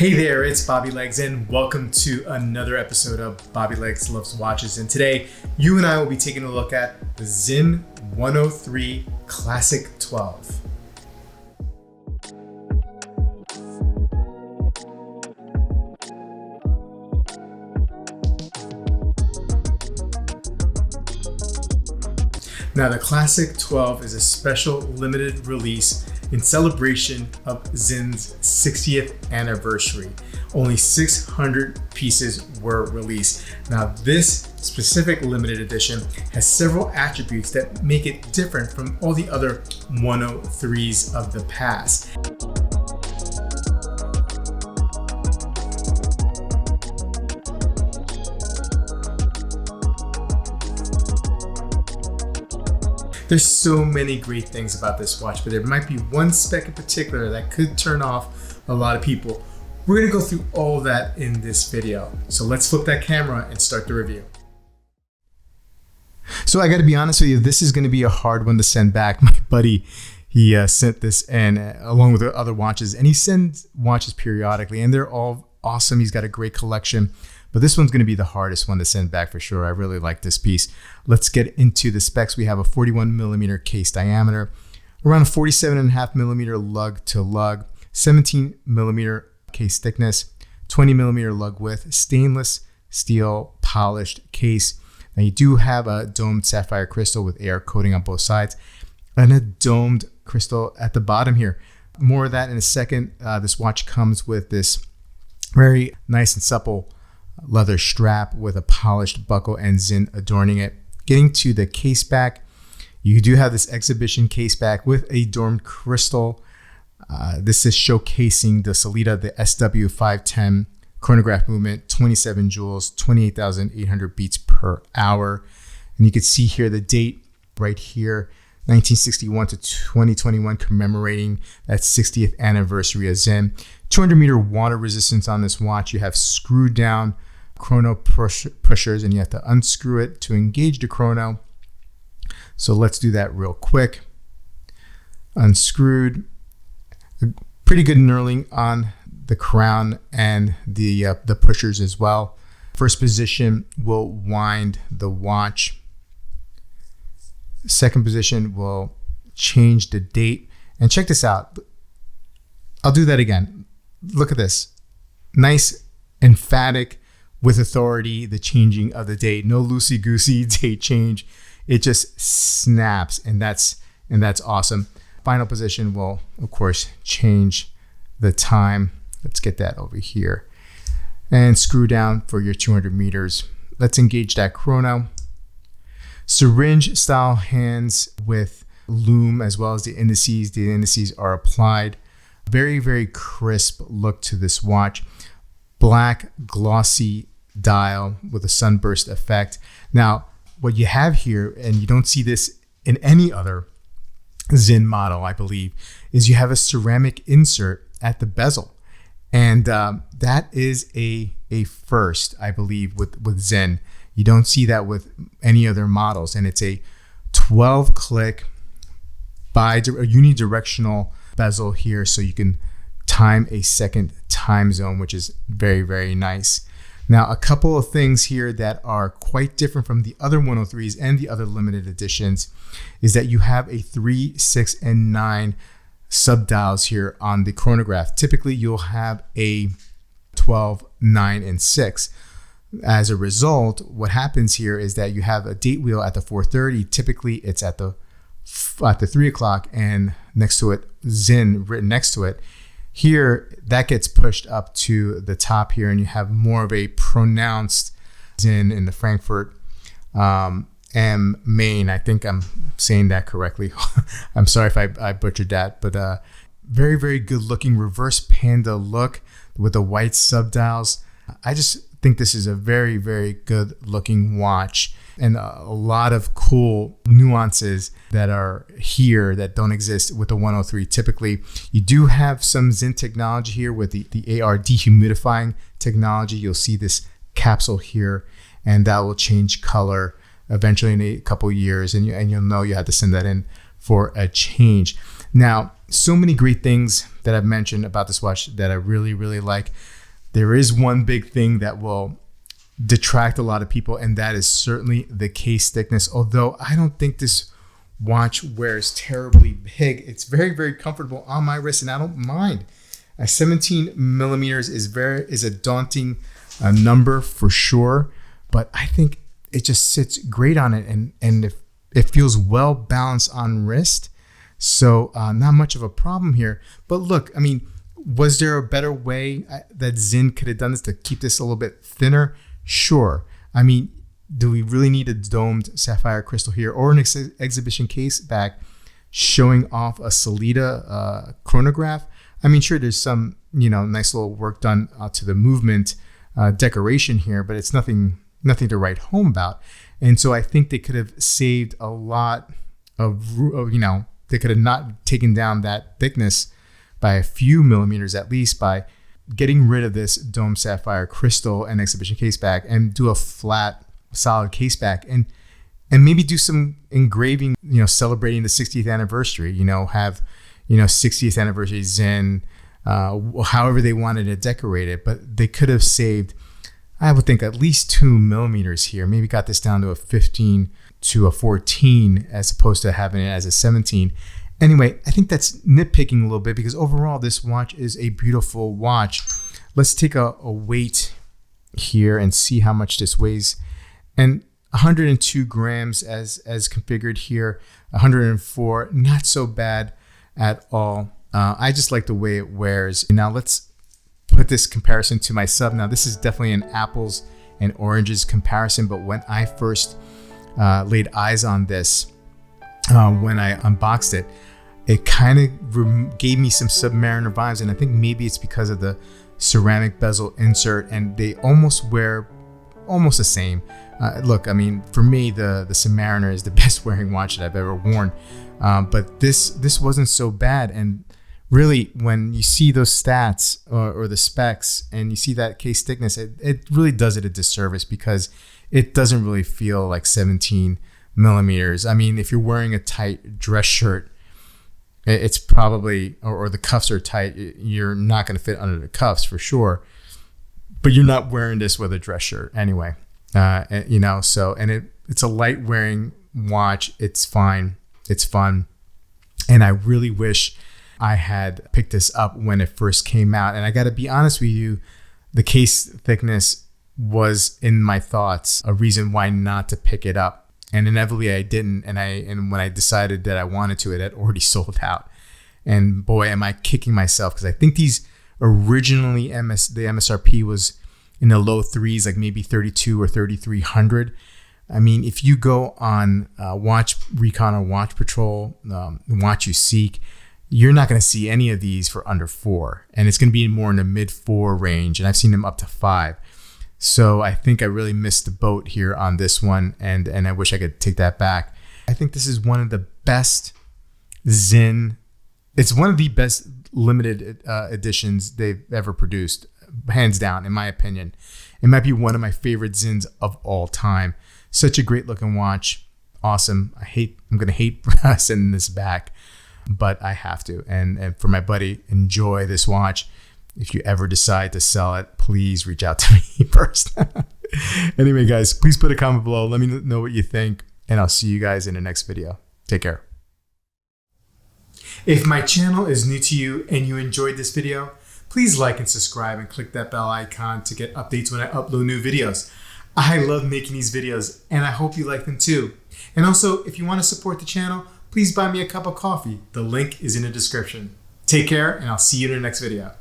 Hey there, it's Bobby Legs and welcome to another episode of Bobby Legs Loves Watches. And today, you and I will be taking a look at the Sinn 103 Classic 12. Now, the Classic 12 is a special limited release in celebration of Sinn's 60th anniversary. Only 600 pieces were released. Now, this specific limited edition has several attributes that make it different from all the other 103s of the past. There's so many great things about this watch, but there might be one spec in particular that could turn off a lot of people. We're gonna go through all of that in this video. So let's flip that camera and start the review. So I gotta be honest with you, this is gonna be a hard one to send back. My buddy, he sent this in along with the other watches, and he sends watches periodically and they're all awesome. He's got a great collection. But this one's going to be the hardest one to send back for sure. I really like this piece. Let's get into the specs. We have a 41 millimeter case diameter, around a 47.5 millimeter lug to lug, 17 millimeter case thickness, 20 millimeter lug width, stainless steel polished case. Now you do have a domed sapphire crystal with air coating on both sides and a domed crystal at the bottom here. More of that in a second. This watch comes with this very nice and supple leather strap with a polished buckle and Sinn adorning it. Getting to the case back, you do have this exhibition case back with a domed crystal. This is showcasing the Solita, the SW510 chronograph movement, 27 joules, 28,800 beats per hour. And you can see here the date right here, 1961 to 2021, commemorating that 60th anniversary of Sinn. 200 meter water resistance on this watch. You have screwed down chrono pushers and you have to unscrew it to engage the chrono. So let's do that real quick. Unscrewed. Pretty good knurling on the crown and the pushers as well. First position will wind the watch. Second position will change the date. And check this out. I'll do that again. Look at this. Nice, emphatic, with authority, the changing of the date. No loosey-goosey date change. It just snaps, and that's awesome. Final position will, of course, change the time. Let's get that over here. And screw down for your 200 meters. Let's engage that chrono. Syringe style hands with lume as well as the indices. The indices are applied. Very, very crisp look to this watch. Black glossy dial with a sunburst effect. Now, what you have here, and you don't see this in any other Sinn model, I believe, is you have a ceramic insert at the bezel. And that is a first, I believe, with Sinn. You don't see that with any other models. And it's a 12-click unidirectional bezel here, so you can time a second time zone, which is very, very nice. Now, a couple of things here that are quite different from the other 103s and the other limited editions is that you have a 3, 6, and 9 subdials here on the chronograph. Typically, you'll have a 12, 9, and 6. As a result, what happens here is that you have a date wheel at the 4:30. Typically, it's at the 3 o'clock, and next to it, Sinn written next to it. Here, that gets pushed up to the top here, and you have more of a pronounced Sinn in the Frankfurt M main. I think I'm saying that correctly. I'm sorry if I butchered that, but very, very good looking reverse panda look with the white subdials. I just think this is a very, very good looking watch, and a lot of cool nuances that are here that don't exist with the 103. Typically, you do have some Sinn technology here with the AR dehumidifying technology. You'll see this capsule here, and that will change color eventually in a couple years, and you'll know you have to send that in for a change. Now, so many great things that I've mentioned about this watch that I really, really like. There is one big thing that will detract a lot of people, and that is certainly the case thickness. Although I don't think this watch wears terribly big, it's very, very comfortable on my wrist, and I don't mind. 17 millimeters is a daunting number for sure, but I think it just sits great on it, and if it feels well balanced on wrist. So not much of a problem here. But look, I mean, was there a better way that Sinn could have done this to keep this a little bit thinner? Sure. I mean, do we really need a domed sapphire crystal here or an exhibition case back showing off a Sellita chronograph? I mean, sure, there's some, nice little work done to the movement decoration here, but it's nothing to write home about. And so I think they could have saved a lot of, they could have not taken down that thickness by a few millimeters, at least by getting rid of this dome sapphire crystal and exhibition case back and do a flat, solid case back and maybe do some engraving, celebrating the 60th anniversary, have, 60th anniversary Sinn, however they wanted to decorate it. But they could have saved, I would think, at least 2 millimeters here. Maybe got this down to a 15 to a 14 as opposed to having it as a 17. Anyway, I think that's nitpicking a little bit because overall this watch is a beautiful watch. Let's take a weight here and see how much this weighs. And 102 grams as configured here, 104, not so bad at all. I just like the way it wears. Now let's put this comparison to my sub. Now this is definitely an apples and oranges comparison, but when I first laid eyes on this, when I unboxed it, it kind of gave me some Submariner vibes, and I think maybe it's because of the ceramic bezel insert, and they almost wear almost the same. Look, I mean, for me, the Submariner is the best wearing watch that I've ever worn, but this wasn't so bad. And really, when you see those stats or the specs and you see that case thickness, it really does it a disservice because it doesn't really feel like 17 millimeters. I mean, if you're wearing a tight dress shirt, it's probably, or the cuffs are tight, you're not going to fit under the cuffs for sure, but you're not wearing this with a dress shirt anyway. So, and it's a light wearing watch. It's fine. It's fun. And I really wish I had picked this up when it first came out. And I got to be honest with you, the case thickness was in my thoughts a reason why not to pick it up. And inevitably I didn't. And when I decided that I wanted to, it had already sold out. And boy, am I kicking myself, because I think these originally the MSRP was in the low threes, like maybe 32 or 3,300. I mean, if you go on Watch Recon or Watch Patrol, Watch You Seek, you're not going to see any of these for under 4. And it's going to be more in the mid 4 range. And I've seen them up to 5. So I think I really missed the boat here on this one, and I wish I could take that back. I think this is one of the best Sinn. It's one of the best limited editions they've ever produced, hands down, in my opinion. It might be one of my favorite Sinns of all time. Such a great looking watch. Awesome. I'm going to hate sending this back, but I have to. And for my buddy, enjoy this watch. If you ever decide to sell it, please reach out to me first. Anyway, guys, please put a comment below. Let me know what you think, and I'll see you guys in the next video. Take care. If my channel is new to you and you enjoyed this video, please like and subscribe and click that bell icon to get updates when I upload new videos. I love making these videos, and I hope you like them too. And also, if you want to support the channel, please buy me a cup of coffee. The link is in the description. Take care, and I'll see you in the next video.